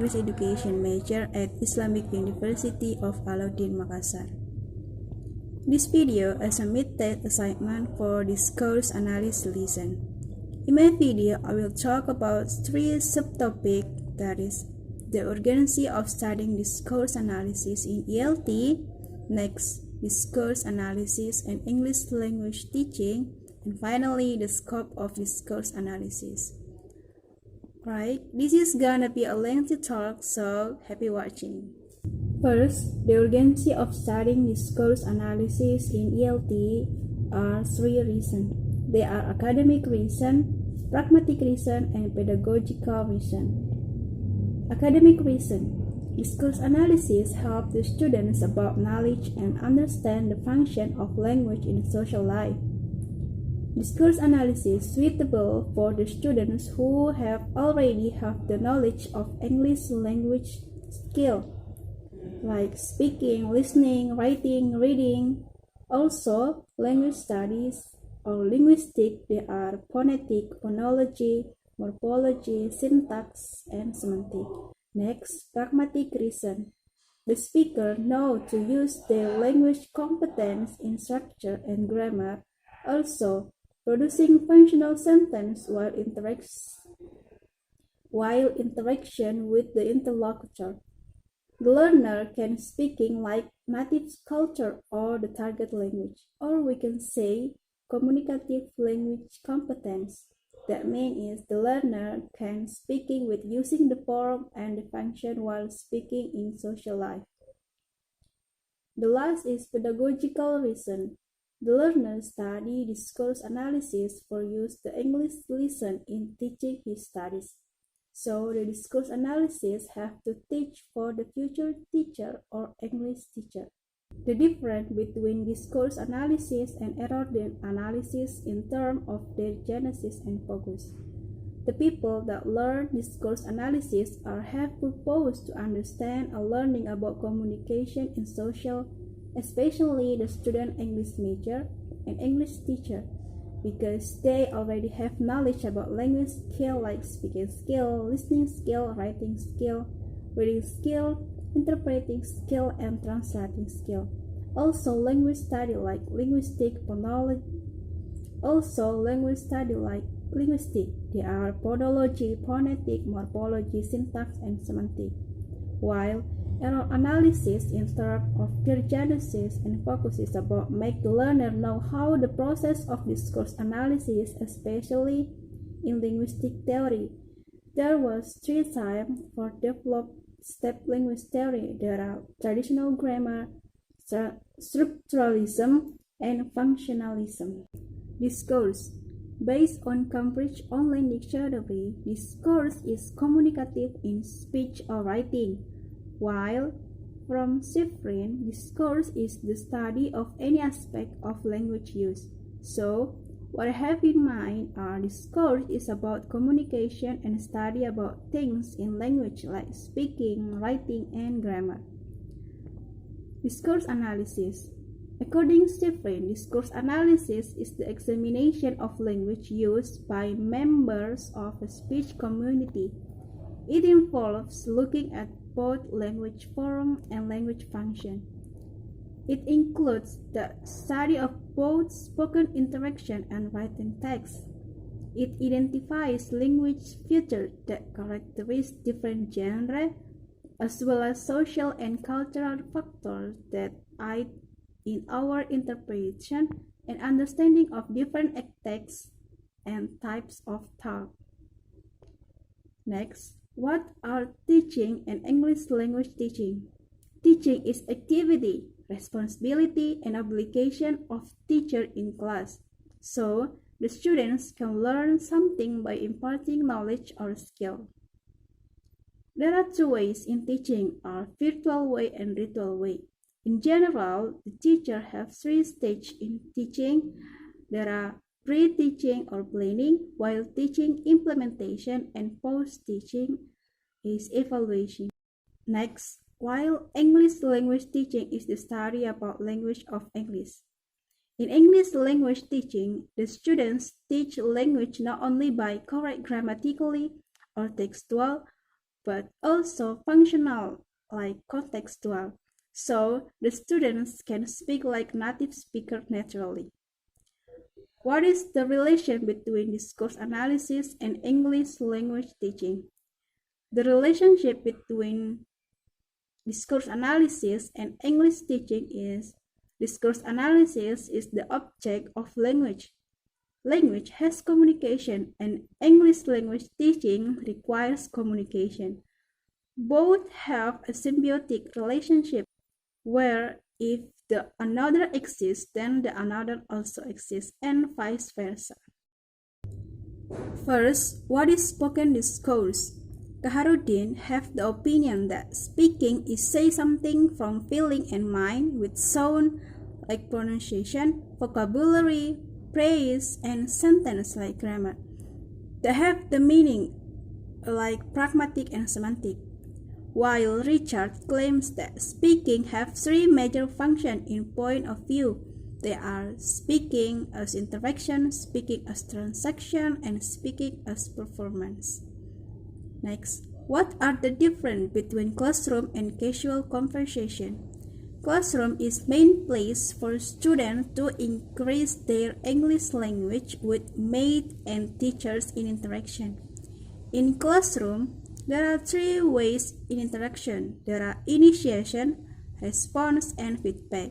English Education major at Islamic University of Alauddin Makassar. This video is a mid-test assignment for Discourse Analysis lesson. In my video, I will talk about three subtopics, that is, the urgency of studying discourse analysis in ELT, next, discourse analysis and English language teaching, and finally, the scope of discourse analysis. Right, this is gonna be a lengthy talk, so happy watching. First, the urgency of studying discourse analysis in ELT are three reasons. They are academic reason, pragmatic reason, and pedagogical reason. Academic reason. Discourse analysis helps the students about knowledge and understand the function of language in social life. Discourse analysis suitable for the students who already have the knowledge of English language skill, like speaking, listening, writing, reading. Also, language studies or linguistics, they are phonetic, phonology, morphology, syntax, and semantic. Next, pragmatic reason. The speaker knows to use their language competence in structure and grammar. Also, producing functional sentence while interaction with the interlocutor. The learner can speaking like native culture or the target language, or we can say communicative language competence. That means the learner can speaking with using the form and the function while speaking in social life. The last is pedagogical reason. The learner study discourse analysis for use the English lesson in teaching his studies. So the discourse analysis have to teach for the future teacher or English teacher. The difference between discourse analysis and error analysis in terms of their genesis and focus. The people that learn discourse analysis have purpose to understand and learning about communication in social, especially the student English major and English teacher, because they already have knowledge about language skill like speaking skill, listening skill, writing skill, reading skill, interpreting skill, and translating skill. Also, language study like linguistic, phonology. They are phonology, phonetic, morphology, syntax, and semantic. While error analysis in terms of their genesis and focus is about make the learner know how the process of discourse analysis, especially in linguistic theory. There was three types for developed step linguistic theory. There are traditional grammar, structuralism, and functionalism. Discourse. Based on Cambridge Online Dictionary, discourse is communicative in speech or writing, while from Schifrin, discourse is the study of any aspect of language use. So, what I have in mind are discourse is about communication and study about things in language like speaking, writing, and grammar. Discourse analysis. According to Schifrin, discourse analysis is the examination of language used by members of a speech community. It involves looking at both language form and language function. It includes the study of both spoken interaction and written text. It identifies language features that characterize different genres, as well as social and cultural factors that aid in our interpretation and understanding of different texts and types of thought. Next, what are teaching and English language teaching? Teaching is activity, responsibility, and obligation of teacher in class. So, the students can learn something by imparting knowledge or skill. There are two ways in teaching, are virtual way and ritual way. In general, the teacher has three stages in teaching. There are pre-teaching or planning, while teaching implementation, and post-teaching is evaluation. Next, while English language teaching is the study about language of English. In English language teaching, the students teach language not only by correct grammatically or textual, but also functional, like contextual, so the students can speak like native speaker naturally. What is the relation between discourse analysis and English language teaching? The relationship between discourse analysis and English teaching is discourse analysis is the object of language. Language has communication, and English language teaching requires communication. Both have a symbiotic relationship where if the another exists, then the another also exists, and vice versa. First, what is spoken discourse? Kaharudin have the opinion that speaking is say something from feeling and mind with sound like pronunciation, vocabulary, phrase, and sentence like grammar. They have the meaning like pragmatic and semantic. While Richard claims that speaking have three major functions in point of view. They are speaking as interaction, speaking as transaction, and speaking as performance. Next, what are the difference between classroom and casual conversation? Classroom is main place for students to increase their English language with mates and teachers in interaction. In classroom, there are three ways in interaction. There are initiation, response, and feedback.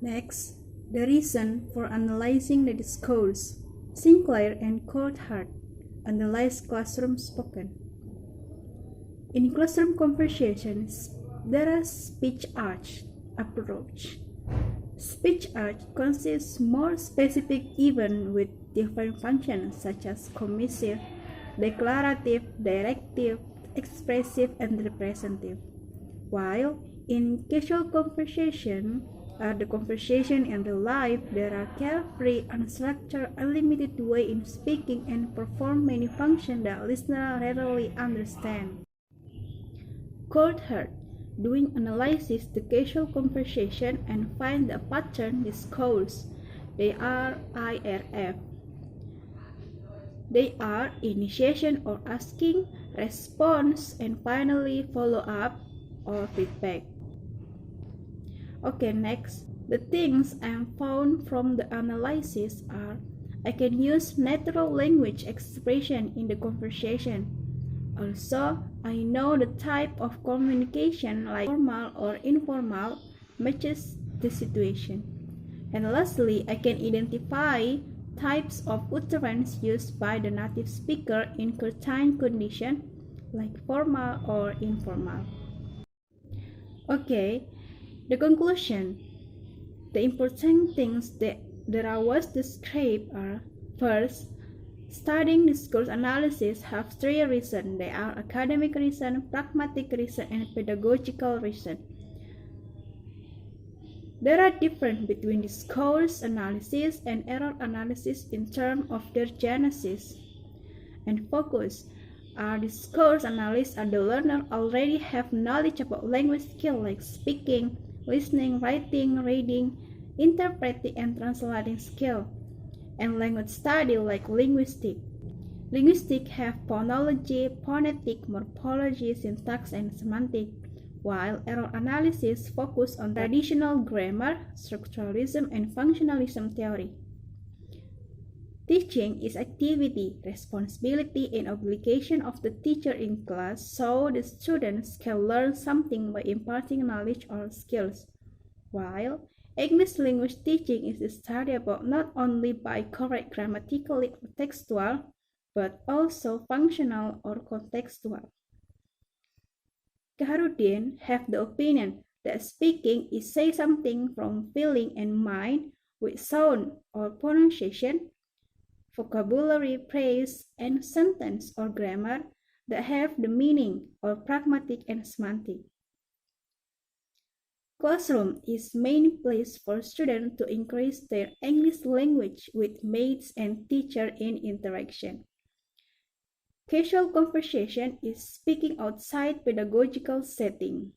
Next, the reason for analyzing the discourse. Sinclair and Coulthard analyze classroom spoken. In classroom conversations, there is speech art approach. Speech art consists more specific event with different functions such as commissive, declarative, directive, expressive, and representative. While in casual conversation, the conversation in real life, there are carefree, unstructured, unlimited way in speaking and perform many functions that listeners rarely understand. Coulthard doing analysis the casual conversation and find the pattern discourse. They are IRF. They are initiation or asking, response, and finally follow-up or feedback. Okay, next, the things I found from the analysis are I can use natural language expression in the conversation. Also, I know the type of communication like formal or informal matches the situation. And lastly, I can identify types of utterance used by the native speaker in certain conditions like formal or informal. Okay, the conclusion. The important things that I was described are first, studying discourse analysis have three reasons. They are academic reason, pragmatic reason, and pedagogical reason. There are differences between discourse analysis and error analysis in terms of their genesis and focus. Our discourse analysts are the learner already have knowledge about language skills like speaking, listening, writing, reading, interpreting, and translating skill, and language study like linguistics. Linguistics have phonology, phonetic, morphology, syntax, and semantics, while error analysis focus on traditional grammar, structuralism, and functionalism theory. Teaching is activity, responsibility, and obligation of the teacher in class, so the students can learn something by imparting knowledge or skills. While English language teaching is studied about not only by correct grammatically or textual, but also functional or contextual. Kaharudin have the opinion that speaking is say something from feeling and mind with sound or pronunciation, vocabulary, phrase, and sentence or grammar that have the meaning or pragmatic and semantic. Classroom is main place for students to increase their English language with mates and teacher in interaction. Casual conversation is speaking outside pedagogical setting.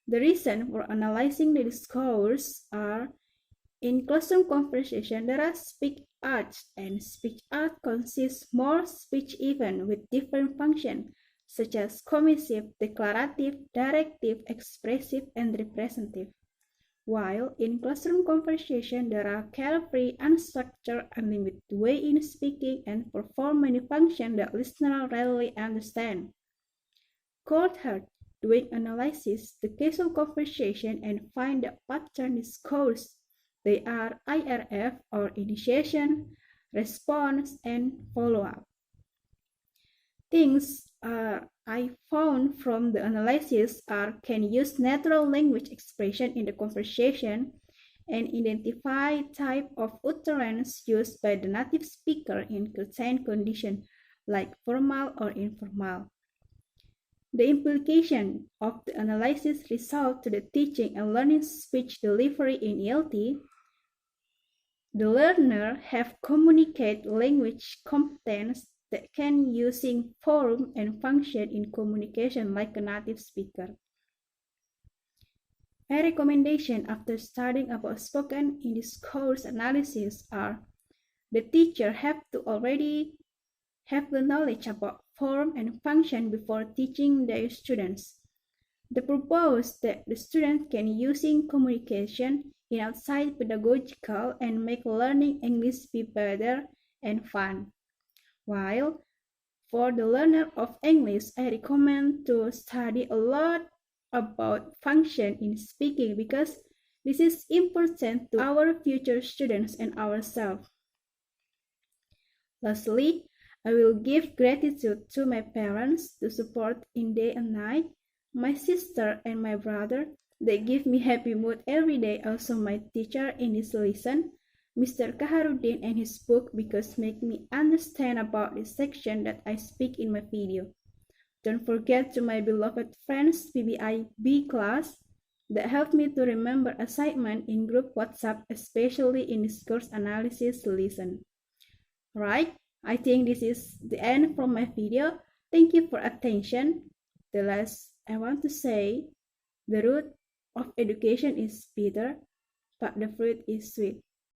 The reason for analyzing the discourse are in classroom conversation, there are speech arts, and speech art consists more speech event with different functions, such as commissive, declarative, directive, expressive, and representative. While in classroom conversation, there are carefree, unstructured, unlimited way in speaking and perform many functions that listeners rarely understand. Cold hard, doing analysis, the casual conversation and find the pattern discourse. They are IRF or initiation, response, and follow-up. Things I found from the analysis are can use natural language expression in the conversation and identify type of utterance used by the native speaker in certain conditions like formal or informal. The implication of the analysis result to the teaching and learning speech delivery in ELT. The learner have communicate language competence that can using form and function in communication like a native speaker. A recommendation after studying about spoken in discourse analysis are the teacher have to already have the knowledge about form and function before teaching their students. The purpose that the student can using communication in outside pedagogical and make learning English be better and fun. While for the learner of English, I recommend to study a lot about function in speaking because this is important to our future students and ourselves. Lastly, I will give gratitude to my parents to support in day and night, my sister and my brother. They give me happy mood every day. Also my teacher in this lesson, Mr. Kaharudin and his book because make me understand about this section that I speak in my video. Don't forget to my beloved friends PBIB class that helped me to remember assignment in group WhatsApp, especially in discourse analysis lesson. Right, I think this is the end from my video. Thank you for attention. The last I want to say, the root of education is bitter, but the fruit is sweet.